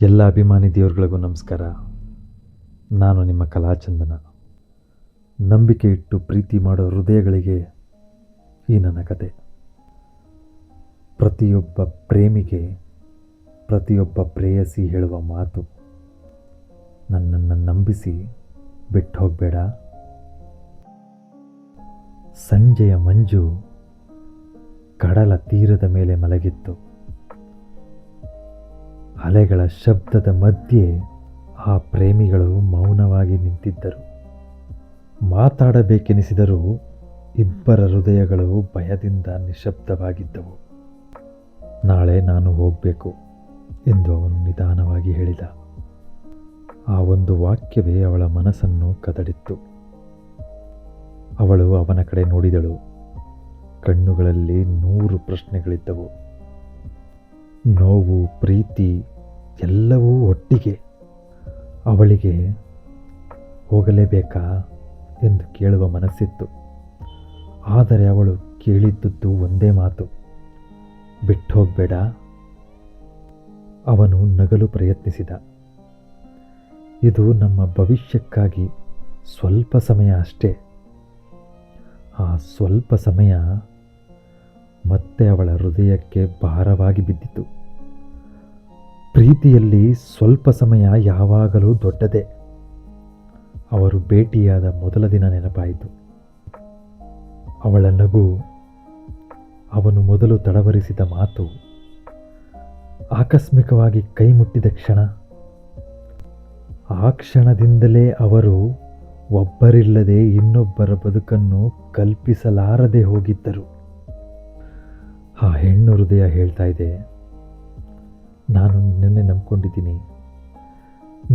ಎಲ್ಲ ಅಭಿಮಾನಿ ದೇವರುಗಳಿಗೂ ನಮಸ್ಕಾರ. ನಾನು ನಿಮ್ಮ ಕಲಾಚಂದನ. ನಂಬಿಕೆ ಇಟ್ಟು ಪ್ರೀತಿ ಮಾಡೋ ಹೃದಯಗಳಿಗೆ ಈ ನನ್ನ ಕತೆ. ಪ್ರತಿಯೊಬ್ಬ ಪ್ರೇಮಿಗೆ ಪ್ರತಿಯೊಬ್ಬ ಪ್ರೇಯಸಿ ಹೇಳುವ ಮಾತು, ನನ್ನನ್ನು ನಂಬಿಸಿ ಬಿಟ್ಟು ಹೋಗಬೇಡ. ಸಂಜೆಯ ಮಂಜು ಕಡಲ ತೀರದ ಮೇಲೆ ಮಲಗಿತ್ತು. ಅಲೆಗಳ ಶಬ್ದದ ಮಧ್ಯೆ ಆ ಪ್ರೇಮಿಗಳು ಮೌನವಾಗಿ ನಿಂತಿದ್ದರು. ಮಾತಾಡಬೇಕೆನಿಸಿದರೂ ಇಬ್ಬರ ಹೃದಯಗಳು ಭಯದಿಂದ ನಿಶ್ಶಬ್ದವಾಗಿದ್ದವು. ನಾಳೆ ನಾನು ಹೋಗಬೇಕು ಎಂದು ಅವನು ನಿಧಾನವಾಗಿ ಹೇಳಿದ. ಆ ಒಂದು ವಾಕ್ಯವೇ ಅವಳ ಮನಸ್ಸನ್ನು ಕದಡಿತ್ತು. ಅವಳು ಅವನ ಕಡೆ ನೋಡಿದಳು. ಕಣ್ಣುಗಳಲ್ಲಿ 100 ಪ್ರಶ್ನೆಗಳಿದ್ದವು. ನೋವು, ಪ್ರೀತಿ ಎಲ್ಲವೂ ಒಟ್ಟಿಗೆ. ಅವಳಿಗೆ ಹೋಗಲೇಬೇಕಾ ಎಂದು ಕೇಳುವ ಮನಸ್ಸಿತ್ತು. ಆದರೆ ಅವಳು ಕೇಳಿದ್ದದ್ದು ಒಂದೇ ಮಾತು, ಬಿಟ್ಟು ಹೋಗಬೇಡ. ಅವನು ನಗಲು ಪ್ರಯತ್ನಿಸಿದ. ಇದು ನಮ್ಮ ಭವಿಷ್ಯಕ್ಕಾಗಿ ಸ್ವಲ್ಪ ಸಮಯ ಅಷ್ಟೇ. ಆ ಸ್ವಲ್ಪ ಸಮಯ ಮತ್ತೆ ಅವಳ ಹೃದಯಕ್ಕೆ ಭಾರವಾಗಿ ಬಿದ್ದಿತು. ಪ್ರೀತಿಯಲ್ಲಿ ಸ್ವಲ್ಪ ಸಮಯ ಯಾವಾಗಲೂ ದೊಡ್ಡದೇ. ಅವರು ಭೇಟಿಯಾದ ಮೊದಲ ದಿನ ನೆನಪಾಯಿತು. ಅವಳ ನಗು, ಅವನು ಮೊದಲು ತಡವರಿಸಿದ ಮಾತು, ಆಕಸ್ಮಿಕವಾಗಿ ಕೈ ಮುಟ್ಟಿದ ಕ್ಷಣ. ಆ ಕ್ಷಣದಿಂದಲೇ ಅವರು ಒಬ್ಬರಿಲ್ಲದೆ ಇನ್ನೊಬ್ಬರ ಬದುಕನ್ನು ಕಲ್ಪಿಸಲಾರದೆ ಹೋಗಿದ್ದರು. ಆ ಹೆಣ್ಣು ಹೃದಯ ಹೇಳ್ತಾ ಇದೆ, ನಾನು ನಿನ್ನೆ ನಂಬ್ಕೊಂಡಿದ್ದೀನಿ,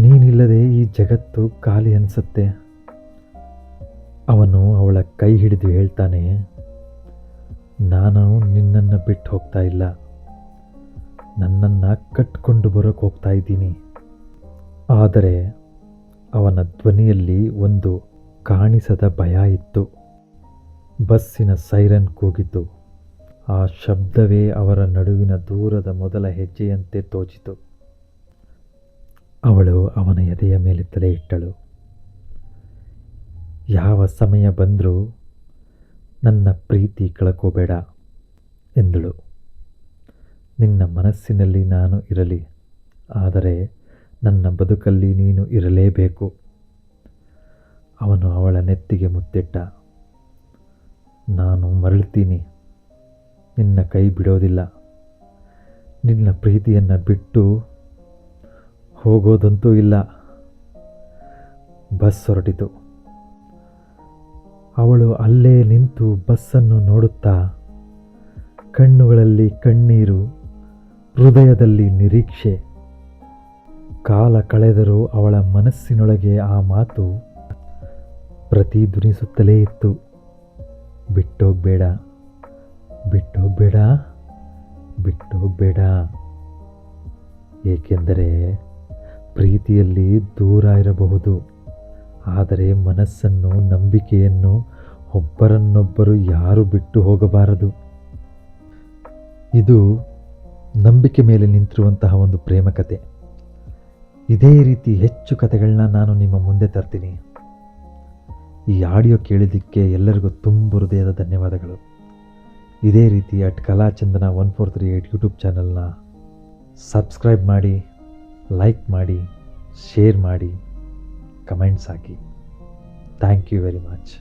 ನೀನಿಲ್ಲದೆ ಈ ಜಗತ್ತು ಖಾಲಿ ಅನಿಸುತ್ತೆ. ಅವನು ಅವಳ ಕೈ ಹಿಡಿದು ಹೇಳ್ತಾನೆ, ನಾನು ನಿನ್ನನ್ನು ಬಿಟ್ಟು ಹೋಗ್ತಾ ಇಲ್ಲ, ನನ್ನನ್ನು ಕಟ್ಕೊಂಡು ಬರೋಕ್ಕೆ ಹೋಗ್ತಾ ಇದ್ದೀನಿ. ಆದರೆ ಅವನ ಧ್ವನಿಯಲ್ಲಿ ಒಂದು ಕಾಣಿಸದ ಭಯ ಇತ್ತು. ಬಸ್ಸಿನ ಸೈರನ್ ಕೂಗಿತು. ಆ ಶಬ್ದವೇ ಅವರ ನಡುವಿನ ದೂರದ ಮೊದಲ ಹೆಜ್ಜೆಯಂತೆ ತೋಚಿತು. ಅವಳು ಅವನ ಎದೆಯ ಮೇಲೆ ತಲೆ ಇಟ್ಟಳು. ಯಾವ ಸಮಯ ಬಂದರೂ ನನ್ನ ಪ್ರೀತಿ ಕಳ್ಕೋಬೇಡ ಎಂದಳು. ನಿನ್ನ ಮನಸ್ಸಿನಲ್ಲಿ ನಾನು ಇರಲಿ, ಆದರೆ ನನ್ನ ಬದುಕಲ್ಲಿ ನೀನು ಇರಲೇಬೇಕು. ಅವನು ಅವಳ ನೆತ್ತಿಗೆ ಮುತ್ತಿಟ್ಟ. ನಾನು ಮರಳ್ತೀನಿ, ನಿನ್ನ ಕೈ ಬಿಡೋದಿಲ್ಲ. ನಿನ್ನ ಪ್ರೀತಿಯನ್ನು ಬಿಟ್ಟು ಹೋಗೋದಂತೂ ಇಲ್ಲ. ಬಸ್ ಹೊರಟಿತು. ಅವಳು ಅಲ್ಲೇ ನಿಂತು ಬಸ್ಸನ್ನು ನೋಡುತ್ತಾ, ಕಣ್ಣುಗಳಲ್ಲಿ ಕಣ್ಣೀರು, ಹೃದಯದಲ್ಲಿ ನಿರೀಕ್ಷೆ. ಕಾಲ ಕಳೆದರೂ ಅವಳ ಮನಸ್ಸಿನೊಳಗೆ ಆ ಮಾತು ಪ್ರತಿಧ್ವನಿಸುತ್ತಲೇ ಇತ್ತು, ಬಿಟ್ಟೋಗ್ಬೇಡ, ಬಿಟ್ಟೋಗ್ಬೇಡ, ಬಿಟ್ಟೋಗ್ಬೇಡ. ಏಕೆಂದರೆ ಪ್ರೀತಿಯಲ್ಲಿ ದೂರ ಇರಬಹುದು, ಆದರೆ ಮನಸ್ಸನ್ನು, ನಂಬಿಕೆಯನ್ನು, ಒಬ್ಬರನ್ನೊಬ್ಬರು ಯಾರು ಬಿಟ್ಟು ಹೋಗಬಾರದು. ಇದು ನಂಬಿಕೆ ಮೇಲೆ ನಿಂತಿರುವಂತಹ ಒಂದು ಪ್ರೇಮ ಕತೆ. ಇದೇ ರೀತಿ ಹೆಚ್ಚು ಕತೆಗಳನ್ನ ನಾನು ನಿಮ್ಮ ಮುಂದೆ ತರ್ತೀನಿ. ಈ ಆಡಿಯೋ ಕೇಳಿದ್ದಕ್ಕೆ ಎಲ್ಲರಿಗೂ ತುಂಬ ಹೃದಯದ ಧನ್ಯವಾದಗಳು. ಇದೇ ರೀತಿ @ಕಲಾಚಂದನ 1438 ಯೂಟ್ಯೂಬ್ ಚಾನಲ್ನ ಸಬ್ಸ್ಕ್ರೈಬ್ ಮಾಡಿ, ಲೈಕ್ ಮಾಡಿ, ಶೇರ್ ಮಾಡಿ, ಕಮೆಂಟ್ಸ್ ಹಾಕಿ. Thank you very much.